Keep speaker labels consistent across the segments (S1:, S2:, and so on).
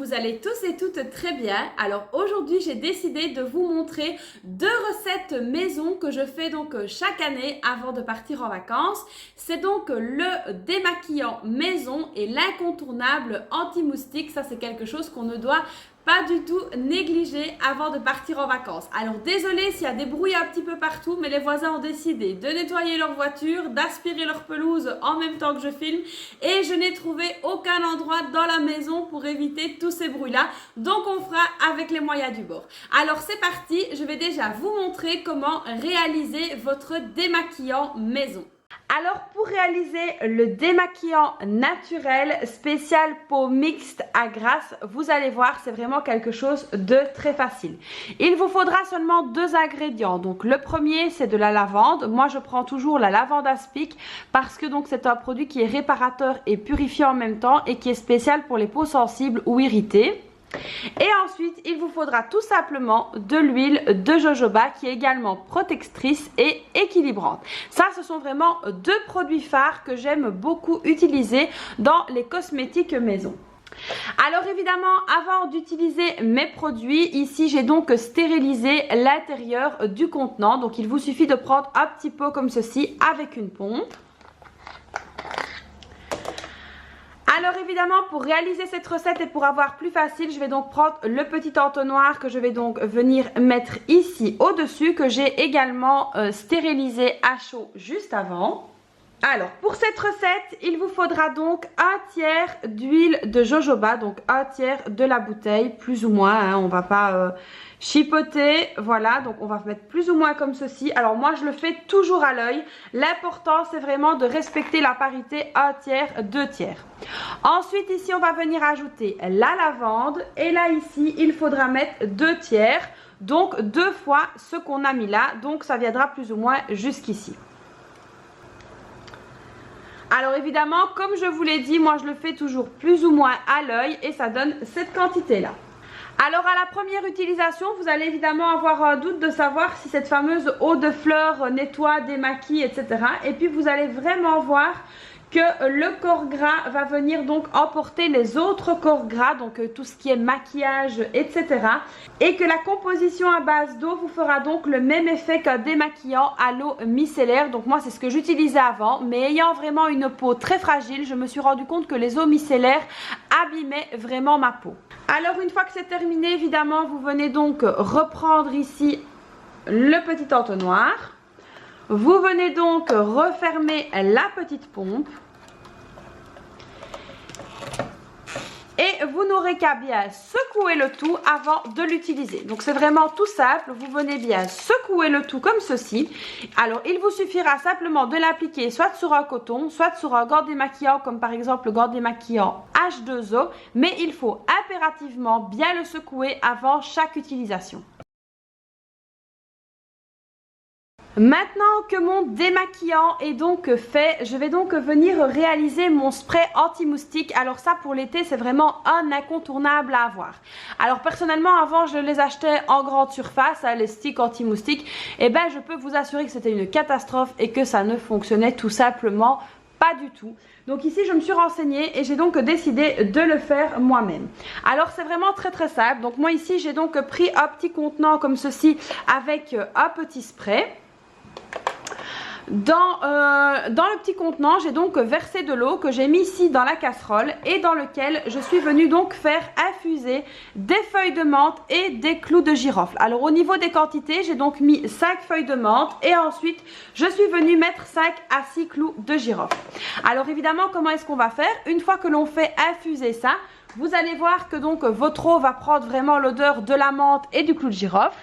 S1: vous allez tous et toutes très bien. Alors aujourd'hui, j'ai décidé de vous montrer 2 recettes maison que je fais donc chaque année avant de partir en vacances. C'est donc le démaquillant maison et l'incontournable anti-moustique. Ça, c'est quelque chose qu'on ne doit pas du tout négliger avant de partir en vacances. Alors désolé s'il y a des bruits un petit peu partout, mais les voisins ont décidé de nettoyer leur voiture, d'aspirer leur pelouse en même temps que je filme et je n'ai trouvé aucun endroit dans la maison pour éviter tous ces bruits-là. Donc on fera avec les moyens du bord. Alors c'est parti, je vais déjà vous montrer comment réaliser votre démaquillant maison. Alors pour réaliser le démaquillant naturel spécial peau mixte à grasse, vous allez voir, c'est vraiment quelque chose de très facile. Il vous faudra seulement 2 ingrédients. Donc le premier, c'est de la lavande. Moi je prends toujours la lavande aspic parce que donc c'est un produit qui est réparateur et purifiant en même temps et qui est spécial pour les peaux sensibles ou irritées. Et ensuite, il vous faudra tout simplement de l'huile de jojoba qui est également protectrice et équilibrante. Ça, ce sont vraiment 2 produits phares que j'aime beaucoup utiliser dans les cosmétiques maison. Alors évidemment, avant d'utiliser mes produits, ici j'ai donc stérilisé l'intérieur du contenant. Donc il vous suffit de prendre un petit pot comme ceci avec une pompe. Alors évidemment, pour réaliser cette recette et pour avoir plus facile, je vais donc prendre le petit entonnoir que je vais donc venir mettre ici au-dessus, que j'ai également stérilisé à chaud juste avant. Alors pour cette recette, il vous faudra donc 1/3 d'huile de jojoba, donc 1/3 de la bouteille, plus ou moins, hein, on va pas chipoter, voilà, donc on va mettre plus ou moins comme ceci. Alors moi je le fais toujours à l'œil, l'important c'est vraiment de respecter la parité 1/3, 2/3. Ensuite ici on va venir ajouter la lavande et là ici il faudra mettre 2/3, donc 2 fois ce qu'on a mis là, donc ça viendra plus ou moins jusqu'ici. Alors évidemment, comme je vous l'ai dit, moi je le fais toujours plus ou moins à l'œil et ça donne cette quantité-là. Alors à la première utilisation, vous allez évidemment avoir un doute de savoir si cette fameuse eau de fleurs nettoie, démaquille, etc. Et puis vous allez vraiment voir que le corps gras va venir donc emporter les autres corps gras, donc tout ce qui est maquillage, etc. Et que la composition à base d'eau vous fera donc le même effet qu'un démaquillant à l'eau micellaire. Donc moi c'est ce que j'utilisais avant, mais ayant vraiment une peau très fragile, je me suis rendu compte que les eaux micellaires abîmaient vraiment ma peau. Alors une fois que c'est terminé, évidemment vous venez donc reprendre ici le petit entonnoir. Vous venez donc refermer la petite pompe. Et vous n'aurez qu'à bien secouer le tout avant de l'utiliser. Donc c'est vraiment tout simple, vous venez bien secouer le tout comme ceci. Alors il vous suffira simplement de l'appliquer soit sur un coton, soit sur un gant démaquillant comme par exemple le gant démaquillant H2O. Mais il faut impérativement bien le secouer avant chaque utilisation. Maintenant que mon démaquillant est donc fait, je vais donc venir réaliser mon spray anti-moustique. Alors ça pour l'été c'est vraiment un incontournable à avoir. Alors personnellement avant je les achetais en grande surface, hein, les sticks anti-moustique. Et ben je peux vous assurer que c'était une catastrophe et que ça ne fonctionnait tout simplement pas du tout. Donc ici je me suis renseignée et j'ai donc décidé de le faire moi-même. Alors c'est vraiment très simple. Donc moi ici j'ai donc pris un petit contenant comme ceci avec un petit spray. Dans le petit contenant, j'ai donc versé de l'eau que j'ai mis ici dans la casserole et dans lequel je suis venue donc faire infuser des feuilles de menthe et des clous de girofle. Alors au niveau des quantités, j'ai donc mis 5 feuilles de menthe et ensuite je suis venue mettre 5 à 6 clous de girofle. Alors évidemment, comment est-ce qu'on va faire? Une fois que l'on fait infuser ça, vous allez voir que donc votre eau va prendre vraiment l'odeur de la menthe et du clou de girofle.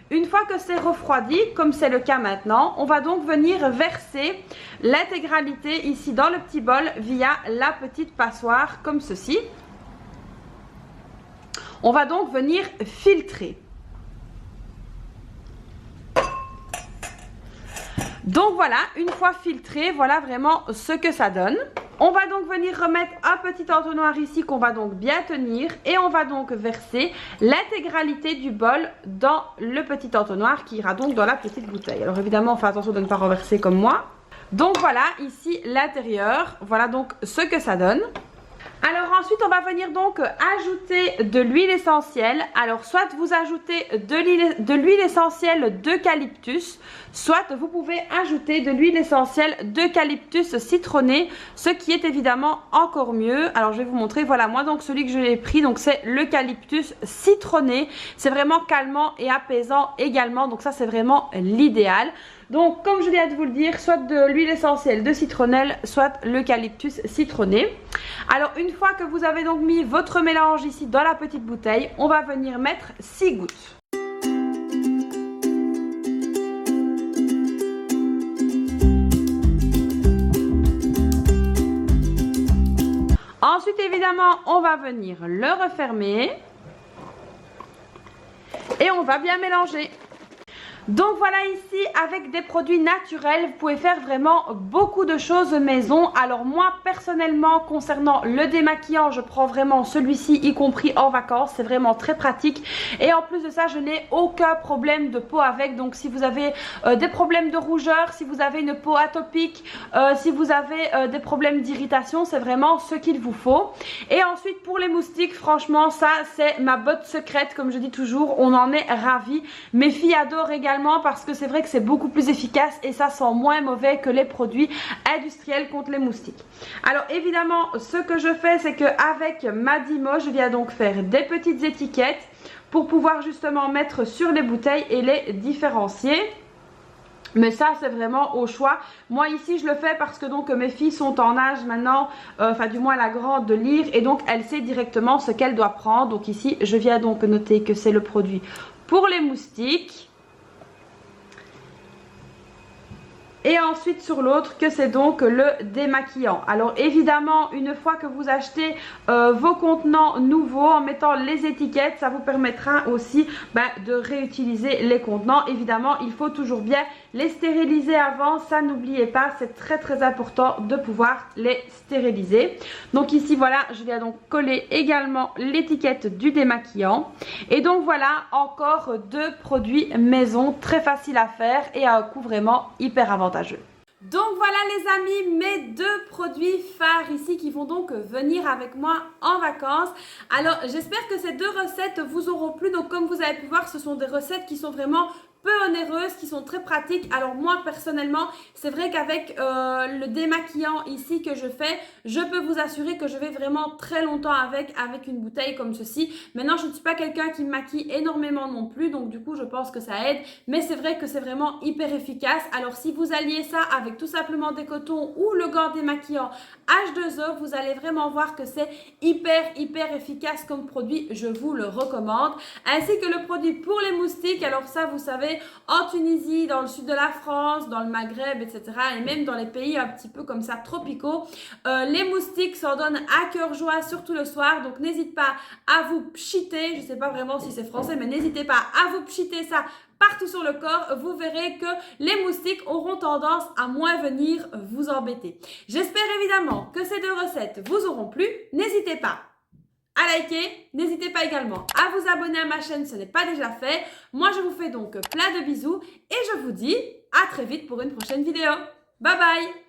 S1: Une fois que c'est refroidi, comme c'est le cas maintenant, on va donc venir verser l'intégralité ici dans le petit bol via la petite passoire comme ceci. On va donc venir filtrer. Donc voilà, une fois filtré, voilà vraiment ce que ça donne. On va donc venir remettre un petit entonnoir ici qu'on va donc bien tenir et on va donc verser l'intégralité du bol dans le petit entonnoir qui ira donc dans la petite bouteille. Alors évidemment, on fait attention de ne pas renverser comme moi. Donc voilà, ici l'intérieur, voilà donc ce que ça donne. Alors ensuite, on va venir donc ajouter de l'huile essentielle. Alors soit vous ajoutez de l'huile essentielle d'eucalyptus, soit vous pouvez ajouter de l'huile essentielle d'eucalyptus citronné, ce qui est évidemment encore mieux. Alors je vais vous montrer, voilà, moi donc celui que je l'ai pris, donc c'est l'eucalyptus citronné. C'est vraiment calmant et apaisant également, donc ça c'est vraiment l'idéal. Donc, comme je viens de vous le dire, soit de l'huile essentielle de citronnelle, soit l'eucalyptus citronné. Alors, une fois que vous avez donc mis votre mélange ici dans la petite bouteille, on va venir mettre 6 gouttes. Ensuite, évidemment, on va venir le refermer et on va bien mélanger. Donc voilà, ici avec des produits naturels, vous pouvez faire vraiment beaucoup de choses maison. Alors moi personnellement, concernant le démaquillant, je prends vraiment celui-ci, y compris en vacances. C'est vraiment très pratique et en plus de ça, je n'ai aucun problème de peau avec. Donc si vous avez des problèmes de rougeur, si vous avez une peau atopique, si vous avez des problèmes d'irritation, c'est vraiment ce qu'il vous faut. Et ensuite pour les moustiques, franchement ça c'est ma botte secrète, comme je dis toujours, on en est ravis. Mes filles adorent également parce que c'est vrai que c'est beaucoup plus efficace et ça sent moins mauvais que les produits industriels contre les moustiques. Alors évidemment, ce que je fais, c'est qu'avec ma Dymo, je viens donc faire des petites étiquettes pour pouvoir justement mettre sur les bouteilles et les différencier. Mais ça c'est vraiment au choix. Moi ici je le fais parce que donc mes filles sont en âge maintenant, enfin du moins la grande, de lire, et donc elle sait directement ce qu'elle doit prendre. Donc ici je viens donc noter que c'est le produit pour les moustiques. Et ensuite sur l'autre que c'est donc le démaquillant. Alors évidemment, une fois que vous achetez vos contenants nouveaux, en mettant les étiquettes, ça vous permettra aussi de réutiliser les contenants. Évidemment, il faut toujours bien les stériliser avant, ça n'oubliez pas, c'est très très important de pouvoir les stériliser. Donc ici voilà, je viens donc coller également l'étiquette du démaquillant. Et donc voilà, encore 2 produits maison, très faciles à faire et à un coût vraiment hyper avantageux. Donc voilà les amis, mes 2 produits phares ici qui vont donc venir avec moi en vacances. Alors j'espère que ces 2 recettes vous auront plu. Donc comme vous avez pu voir, ce sont des recettes qui sont vraiment peu onéreuses, qui sont très pratiques. Alors moi personnellement, c'est vrai qu'avec le démaquillant ici que je fais, je peux vous assurer que je vais vraiment très longtemps avec une bouteille comme ceci. Maintenant, je ne suis pas quelqu'un qui maquille énormément non plus, donc du coup je pense que ça aide, mais c'est vrai que c'est vraiment hyper efficace. Alors si vous alliez ça avec tout simplement des cotons ou le gant démaquillant H2O, vous allez vraiment voir que c'est hyper efficace comme produit, je vous le recommande. Ainsi que le produit pour les moustiques. Alors ça, vous savez, en Tunisie, dans le sud de la France, dans le Maghreb, etc. et même dans les pays un petit peu comme ça tropicaux, les moustiques s'en donnent à cœur joie, surtout le soir. Donc n'hésitez pas à vous pchiter, je ne sais pas vraiment si c'est français, mais n'hésitez pas à vous pchiter ça partout sur le corps. Vous verrez que les moustiques auront tendance à moins venir vous embêter. J'espère évidemment que ces 2 recettes vous auront plu. N'hésitez pas à liker, n'hésitez pas également à vous abonner à ma chaîne si ce n'est pas déjà fait. Moi je vous fais donc plein de bisous et je vous dis à très vite pour une prochaine vidéo. Bye bye!